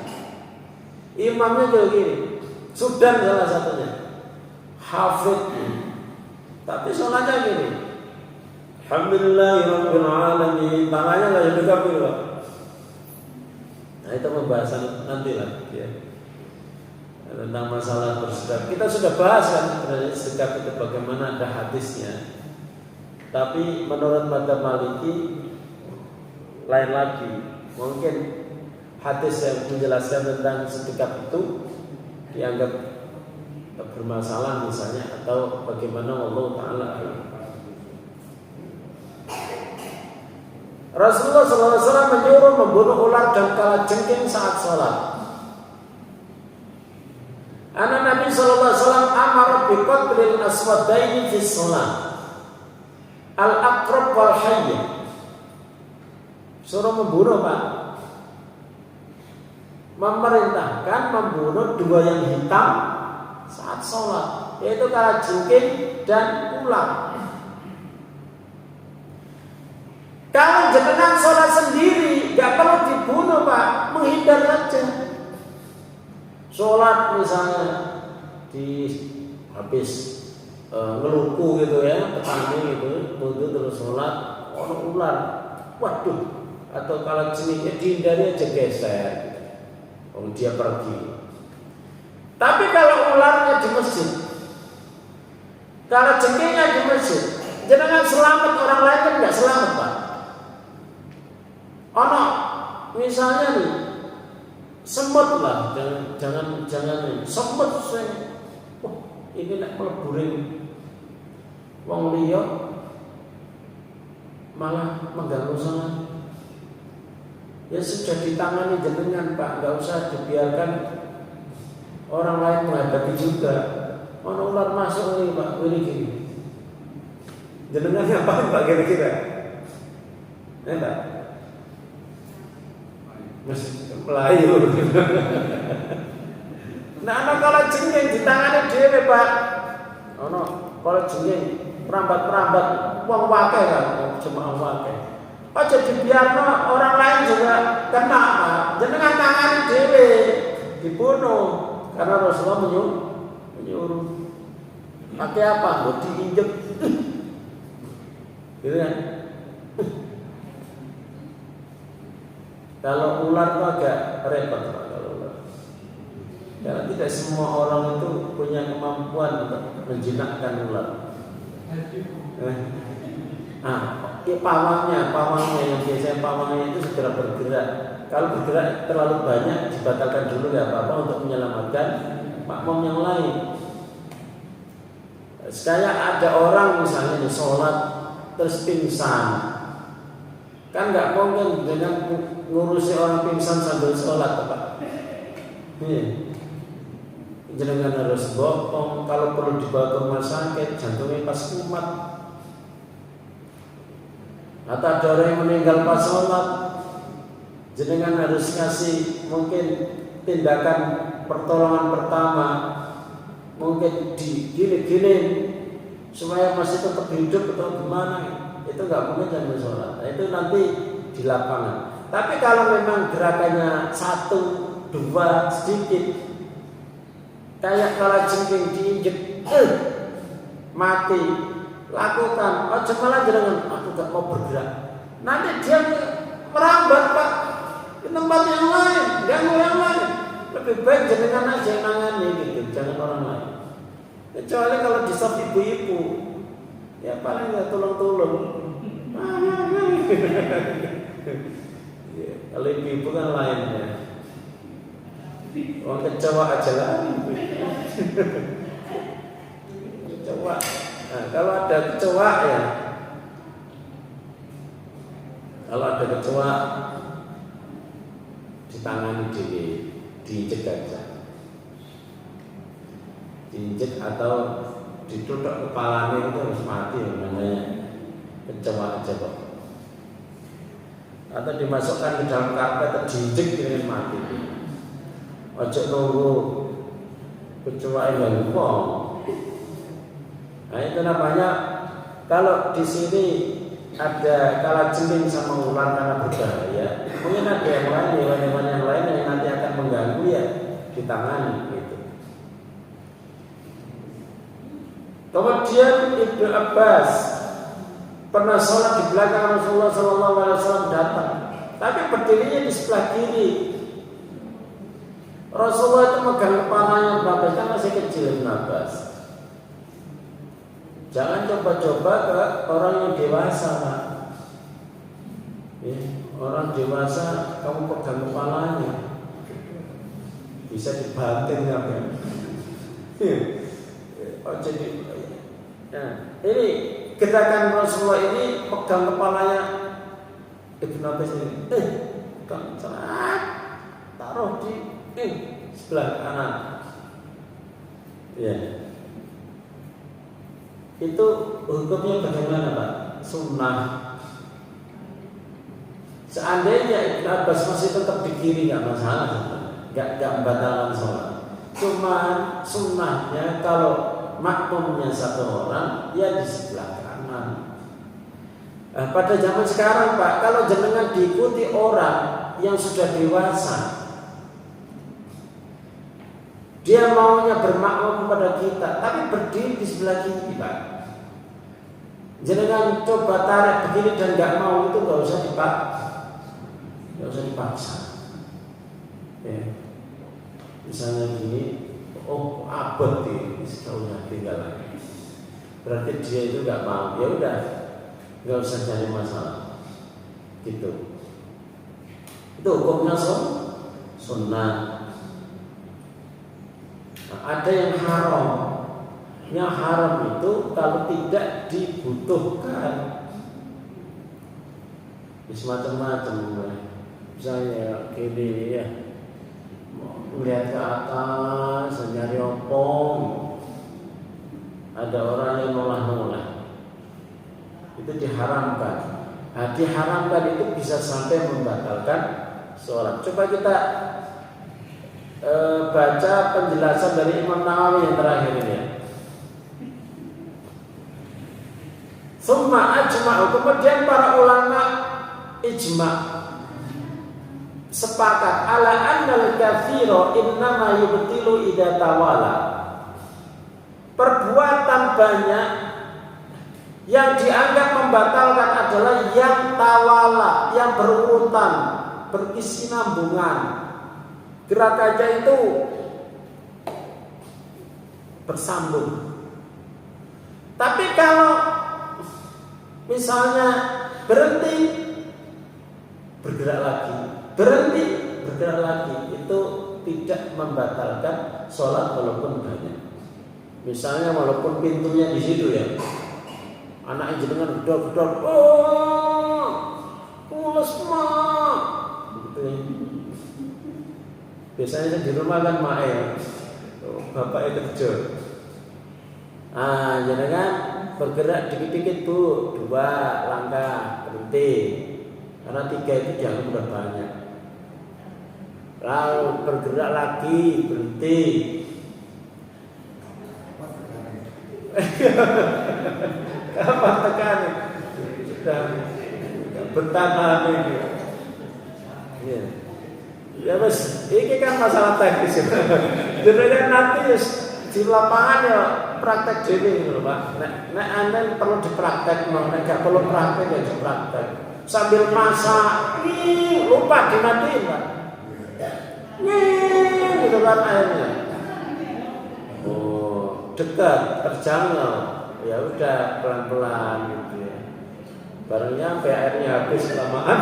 Imamnya juga gini. Sudan salah satunya, hafid, tapi sholatnya gini. Alhamdulillahirabbil alamin. Tangannya nggak sedekap gitu Pak. Nah, itu pembahasan nanti lah ya. Tentang masalah bersedekap. Kita sudah bahas kan sebenarnya sedekap itu bagaimana, ada hadisnya. Tapi menurut madzhab Maliki lain lagi. Mungkin hadis yang menjelaskan tentang sedekap itu dianggap bermasalah misalnya, atau bagaimana Allah Ta'ala. Rasulullah SAW menyuruh membunuh ular dan kalajengking saat sholat. Anak Nabi SAW amar biqatlil aswadaini fi sholat, al-aqrab wal hayy. Suruh membunuh Pak. Memerintahkan membunuh dua yang hitam saat sholat, yaitu kalajengking dan ular. Kalau jenengan sholat sendiri, gak perlu dibunuh Pak, menghindar saja. Sholat misalnya di habis ngeluku gitu ya, petani gitu, tunggu terus sholat, orang ular, waduh, atau kalau jenisnya dihindari aja geser, kalau dia pergi. Tapi kalau ularnya di masjid, kalau jengkingnya di masjid, jenengan selamat, orang lain kan nggak selamat Pak. Ono misalnya nih semut lah, jangan semut saya. Ini nak meleburin wong liya malah mengganggu sholat. Ya sudah ditangani jenengan Pak, nggak usah dibiarkan orang lain menghadapi juga. Ono ular masuk nih Pak, gini. Jenengan ngapain Pak kira-kira? Pak? Mesti melayu. Nah, kalau jengking ditangani dhewe Pak. Ono kalau jengking merambat-merambat wong wae kan, cuma wae. Aja dibiarno orang lain juga kena Pak. Jenengan tangani dhewe dibunuh karena Rasulullah menyuruh. Pakai apa? Mau diinjek. Gitu kan? Kalau ular itu agak repot Pak, kalau ular. Karena tidak semua orang itu punya kemampuan untuk menjinakkan ular. Pawangnya yang biasanya pawangnya itu segera bergerak. Kalau bergerak terlalu banyak dibatalkan dulu nggak apa-apa untuk menyelamatkan makmum yang lain. Sekali ada orang misalnya di sholat terus pingsan, kan nggak mungkin dengan ngurusi orang pingsan sambil sholat, Pak. Jangan harus bopong, kalau perlu dibawa ke rumah sakit, jantungnya pas kumat. Atau ada orang yang meninggal pas sholat, jenengan harus kasih mungkin tindakan pertolongan pertama, mungkin digini-gini supaya masih tetap hidup atau gimana, itu nggak mungkin jangan sholat. Nah, itu nanti di lapangan. Tapi kalau memang gerakannya 1, 2 sedikit, kayak kalajengking diinjek, mati, lakukan. Oh malah jangan, aku nggak mau bergerak. Nanti dia merambat Pak di tempat yang lain, ganggu yang lain. Lebih baik jenengan aja yang nangani gitu, jangan orang lain. Kecuali kalau di sop ibu-ibu, ya paling nggak tolong-tolong. Kalau ibu-ibu kan lain ya. Orang kecoa aja lari. Kecoa. Nah, kalau ada kecoa ya, kalau ada kecoa ditangani diinjek aja. Diinjek atau ditutup kepalanya itu harus mati, namanya kecoa aja kok. Atau dimasukkan ke dalam karpet diinjek dengan mati. Ojo nunggu kecoa yang lupa. Nah itu namanya, kalau di sini ada kalajengking sama ular karena berbahaya, mungkin ada yang lain, hewan-hewan yang lain yang nanti akan mengganggu ya ditangani gitu. Kemudian Ibnu Abbas pernah sholat di belakang Rasulullah SAW datang, tapi berdirinya di sebelah kiri. Rasulullah itu megang kepalanya Bapak, kan masih kecil Ibnu Abbas. Jangan coba-coba ke orang yang dewasa Pak. Orang dewasa kamu pegang kepalanya, bisa dibanting apa? Jadi ini gerakan Rasulullah ini pegang kepalanya Ibnu Abbas ini, taruh di sebelah kanan. Ya. Itu hukumnya bagaimana Pak? Sunnah. Seandainya Ibnu Abbas masih tetap di kiri nggak masalah, nggak membatalkan sholat. Cuma sunnahnya kalau makmumnya 1 orang, ya di sebelah kanan. Pada zaman sekarang Pak, kalau jenengan diikuti orang yang sudah dewasa, dia maunya bermakmum kepada kita, tapi berdiri di sebelah kiri Pak. Jangan coba tarik begini dan nggak mau, itu nggak usah dipaksa. Ya. Misalnya gini, oh abad nih, setahunnya tinggal lagi. Berarti dia itu nggak mau, ya udah, nggak usah cari masalah. Gitu. Itu hukumnya sunnah. Nah, ada yang haram. Yang haram itu kalau tidak dibutuhkan, macam-macam. Misalnya gini ya, melihat ke atas, nyari opong, ada orang yang nolah-nolah, itu diharamkan. Nah, diharamkan itu bisa sampai membatalkan sholat. Coba kita baca penjelasan dari Imam Nawawi yang terakhir ini ya. Summa ajma'u, kemudian para ulama ijma' sepakat ala annal katsira innama yubtilu idza tawala. Perbuatan banyak yang dianggap membatalkan adalah yang tawala, yang berurutan, berkesinambungan. Gerakannya itu bersambung. Tapi kalau misalnya berhenti, bergerak lagi, berhenti, bergerak lagi, itu tidak membatalkan sholat walaupun banyak. Misalnya walaupun pintunya di situ ya, anak jenengan gedor-gedor, oh, pulas mak, gitu ya. Biasanya di rumah kan mak ya, bapak itu kerja. Jenengan bergerak dikit-dikit bu, 2 langkah berhenti, karena 3 itu jangan udah banyak. Lalu bergerak lagi berhenti. Apa tekan? Sudah bentanan ini. Ya. Ya mas, ini kan masalah teknis. Jadi nanti di lapangan ya praktek dewe lho Pak. Nek Anda perlu dipraktek, nek gak perlu praktek ya dipraktek. Sambil masak, lupa dimatiin Pak. Gitu kan airnya. Oh, dekat, terjangkau. Ya udah pelan-pelan gitu ya. Baru nyampe airnya habis kelamaan.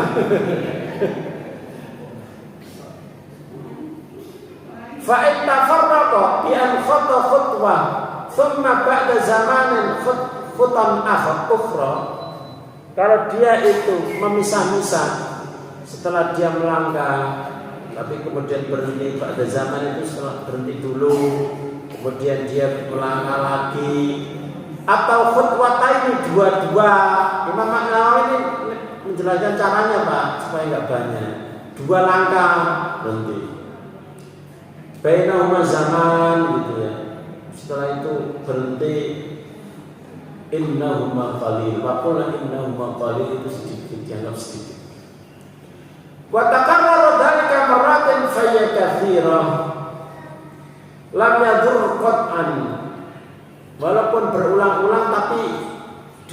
Fa in tafarraqa bi an khata khutwah thumma ba'da zamanin khutam ukhra. Kalau dia itu memisah-misah setelah dia melangkah, tapi kemudian berhenti pada zaman itu, setelah berhenti dulu, kemudian dia melangkah lagi, atau khutwataini dua-dua. Imam Nawawi ini menjelaskan caranya Pak supaya nggak banyak. 2 langkah berhenti. Bainahuma zaman gitu ya. Setelah itu berhenti. Innahuma qalil. Waqala innahuma qalil itu sedikit, dianggap sedikit. Wa takarrara dzalika marratin fayya katsirah. Lam yadur qat'an. Walaupun berulang-ulang tapi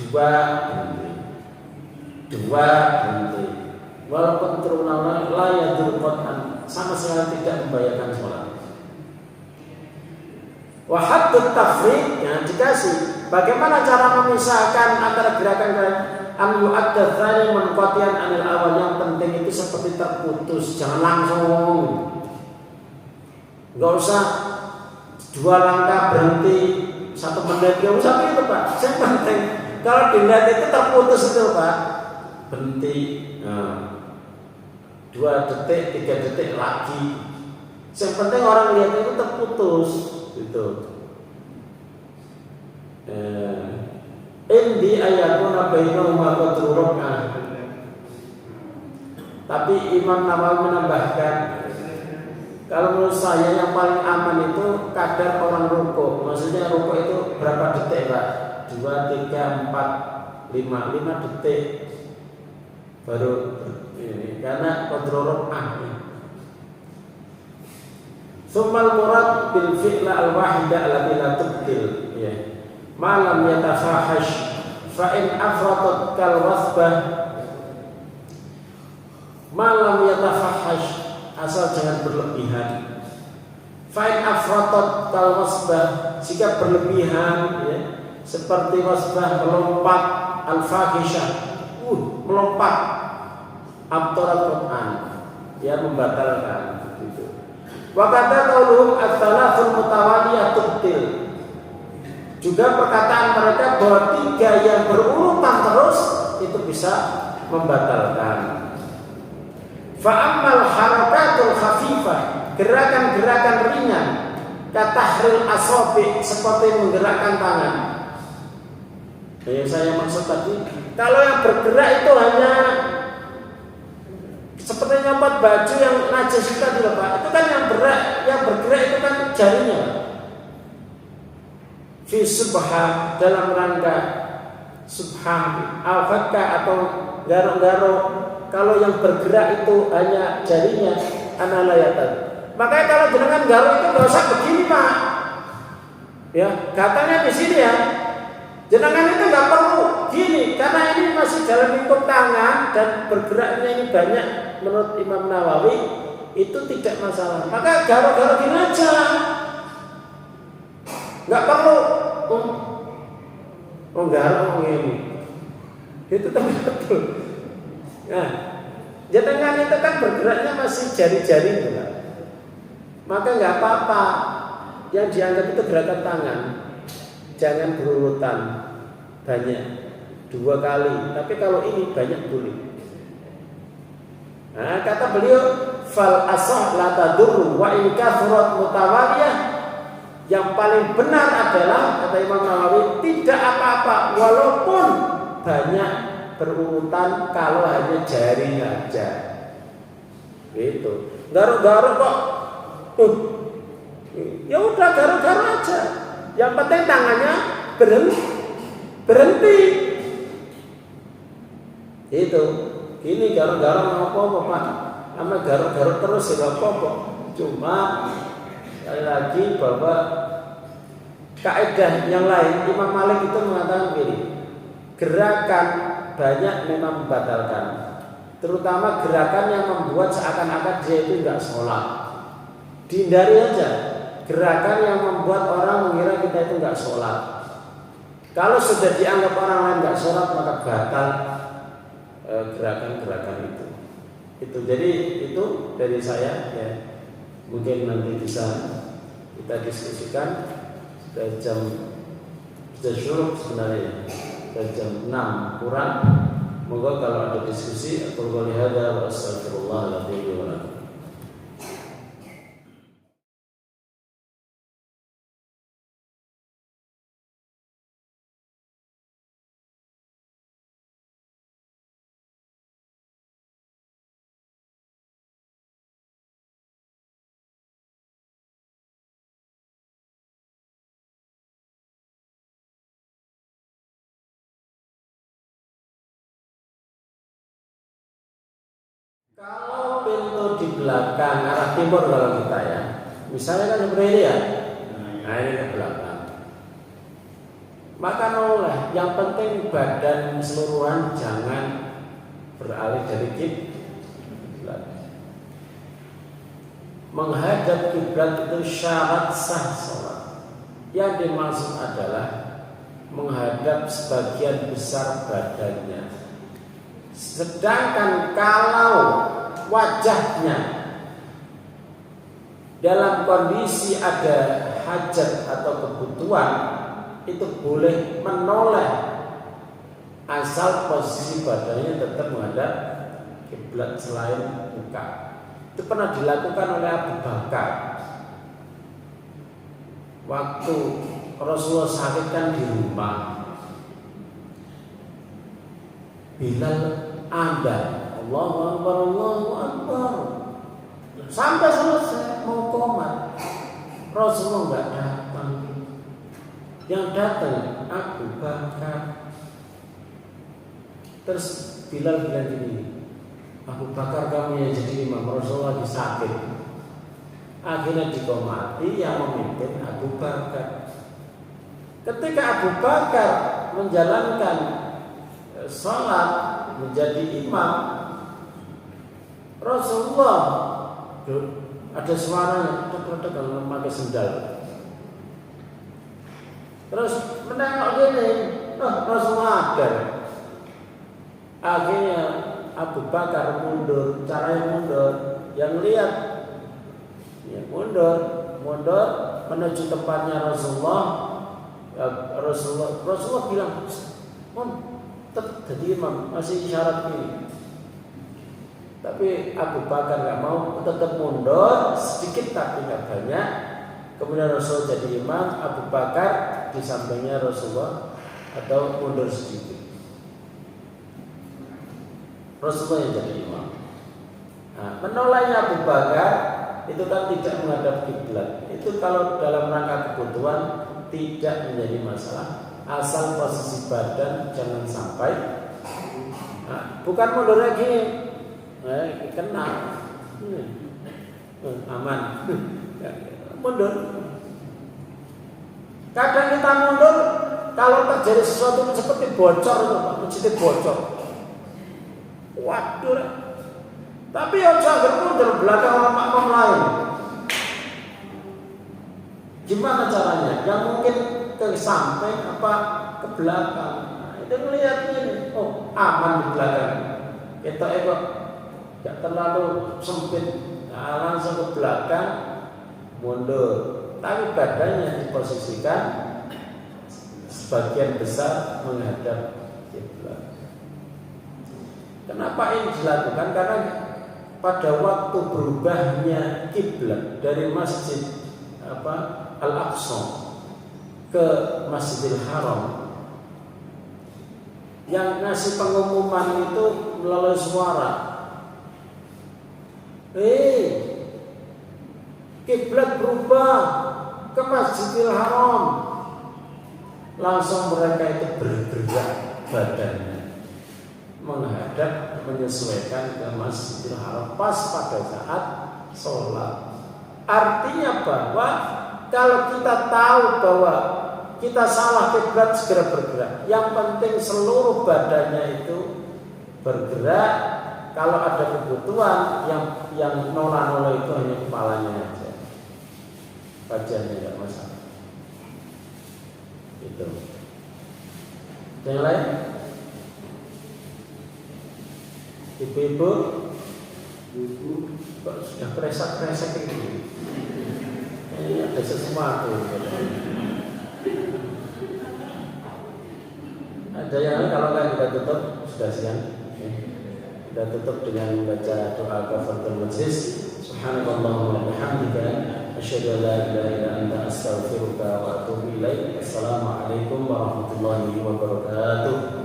2 berhenti. 2 berhenti. Walaupun terulang-ulang la yadur qat'an, sama sekali tidak membahayakan sholat. Wa haddut tafriq, ya dikasih bagaimana cara memisahkan antara gerakan-gerakan an yu'adda tsani munqati'an anil awal. Yang penting itu seperti terputus, jangan langsung. Enggak usah 2 langkah berhenti 1 menit, enggak usah itu Pak. Yang penting kalau dilihat itu terputus itu Pak, berhenti. 2 detik, 3 detik lagi. Yang penting orang lihat itu terputus. Itu indi ayatuna bainahuma qadrurukah. Tapi Imam Nawawi menambahkan, kalau menurut saya yang paling aman itu kadar orang rukuk. Maksudnya rukuk itu berapa detik Pak? 2, 3, 4, 5 detik baru ini, karena qadrurukah. Tsummal murad bil fi'la al wahida allati la tubtil, ya. Malam yatafahash fa in afratat kal wasbah. Malam yatafahash, asal jangan berlebihan. Fa in afratat kal wasbah, jika berlebihan ya, seperti wasbah melompat, al fahisyah melompat, abtarat Quran, ya membatalkan. Wa kata qauluhum ats-tsalatsul mutawaliyah tubtil. Juga perkataan mereka bahwa 3 yang berurutan terus itu bisa membatalkan. Fa'ammal harakatul khafifah, gerakan-gerakan ringan, katahril asabi, seperti menggerakkan tangan. Yang saya maksud tadi, kalau yang bergerak itu hanya seperti nyopot baju yang najis tadi loh Pak, itu kan yang bergerak itu kan jarinya. Fi subha, dalam rangka subhan, al-fakka atau garuk-garuk. Kalau yang bergerak itu hanya jarinya, analayatan. Makanya kalau jenengan garuk itu nggak usah begini Pak. Ya, gatalnya di sini ya. Jenengan itu nggak perlu gini, karena ini masih dalam lingkup tangan dan bergeraknya ini banyak menurut Imam Nawawi itu tidak masalah. Maka garuk-garuk gini aja, nggak perlu garuk ini. Itu betul. Nah, jenengan itu kan bergeraknya masih jari-jari itu kan. Maka nggak apa-apa. Yang dianggap itu gerakan tangan. Jangan berurutan banyak 2 kali. Tapi kalau ini banyak boleh. Nah, kata beliau, fal asah la tadurru wa in kathrat mutawaliyah. Yang paling benar adalah kata Imam Nawawi tidak apa-apa walaupun banyak berurutan kalau hanya jari aja. Gitu. Garuk-garuk kok. Ya udah garuk-garuk aja. Yang penting tangannya berhenti. Itu. Ini garuk-garuk apa-apa Pak. Sama garuk-garuk terus ya apa-apa. Cuma sekali lagi bahwa kaidah yang lain Imam Malik itu mengatakan begini. Gerakan banyak memang membatalkan, terutama gerakan yang membuat seakan-akan dia itu enggak sholat. Dihindari aja gerakan yang membuat orang mengira kita itu enggak sholat. Kalau sudah dianggap orang lain enggak sholat, maka batal gerakan-gerakan itu. Jadi itu dari saya ya. Mungkin nanti bisa kita diskusikan. Sudah jam sudah syuruk sebenarnya. Jam 6 kurang. Moga kalau ada diskusi aku boleh hada wa astagfirullahaladzim wa lakum. Kalau pintu di belakang arah timur kalau kita ya, misalnya kan seperti ini ya, nah ini ke belakang. Maka noleh, yang penting badan keseluruhan jangan beralih dari kiblat. Menghadap kiblat itu syarat sah sholat. Yang dimaksud adalah menghadap sebagian besar badannya. Sedangkan kalau wajahnya dalam kondisi ada hajat atau kebutuhan, itu boleh menoleh asal posisi badannya tetap menghadap kiblat selain muka. Itu pernah dilakukan oleh Abu Bakar waktu Rasulullah sakit kan di rumah. Bilal ada Allahu Akbar, Allahu Akbar sampai selesai mau qomat, Rasulullah nggak datang. Yang datang Abu Bakar. Terus Bilal bilang gini, Abu Bakar kamu yang jadi imam, Rasulullah lagi sakit. Akhirnya dikomati, yang memimpin Abu Bakar. Ketika Abu Bakar menjalankan salat menjadi imam, Rasulullah ada suaranya tek-tek kalau memakai sendal. Terus menengok gini, Rasulullah ada. Akhirnya Abu Bakar mundur, caranya mundur, yang lihat ya mundur menuju tempatnya Rasulullah. Rasulullah bilang, tetap jadi imam, masih isyarat ini. Tapi Abu Bakar nggak mau, tetap mundur sedikit tapi nggak banyak. Kemudian Rasul jadi imam, Abu Bakar di sampingnya Rasulullah atau mundur sedikit. Rasulullah yang jadi imam. Nah, menolaknya Abu Bakar itu kan tidak menghadap kiblat. Itu kalau dalam rangka kebutuhan tidak menjadi masalah, asal posisi badan jangan sampai. Nah, bukan mundur lagi. Kena aman mundur. Kadang kita mundur kalau terjadi sesuatu seperti bocor, masjid bocor, waduh. Tapi jangan mundur belakang orang makmum lain. Gimana caranya? Yang mungkin ke samping apa ke belakang. Nah, itu melihat ini, oh aman di belakang. Kita tidak terlalu sempit, langsung ke belakang, mundur. Tapi badannya diposisikan sebagian besar menghadap kiblat. Kenapa ini dilakukan? Karena pada waktu berubahnya kiblat dari masjid Al-Aqsa ke Masjidil Haram, yang ngasih pengumuman itu melalui suara. Kiblat berubah ke Masjidil Haram. Langsung mereka itu bergerak badannya menghadap, menyesuaikan ke Masjidil Haram pas pada saat sholat. Artinya bahwa kalau kita tahu bahwa kita salah kiblat, segera bergerak. Yang penting seluruh badannya itu bergerak. Kalau ada kebutuhan yang nola itu hanya kepalanya aja, badannya tidak masalah. Itu. Yang lain? Ibu-ibu kok sudah kresek ini? Ini ada sesuatu. Ada yang kalau nggak kita tutup sudah siang. Kita tutup dengan membaca doa kafaratul majlis. Subhanallahumma wa bihamdika asyhadu an la ilaha illa anta astaghfiruka wa atubu ilaik. Assalamualaikum warahmatullahi wabarakatuh.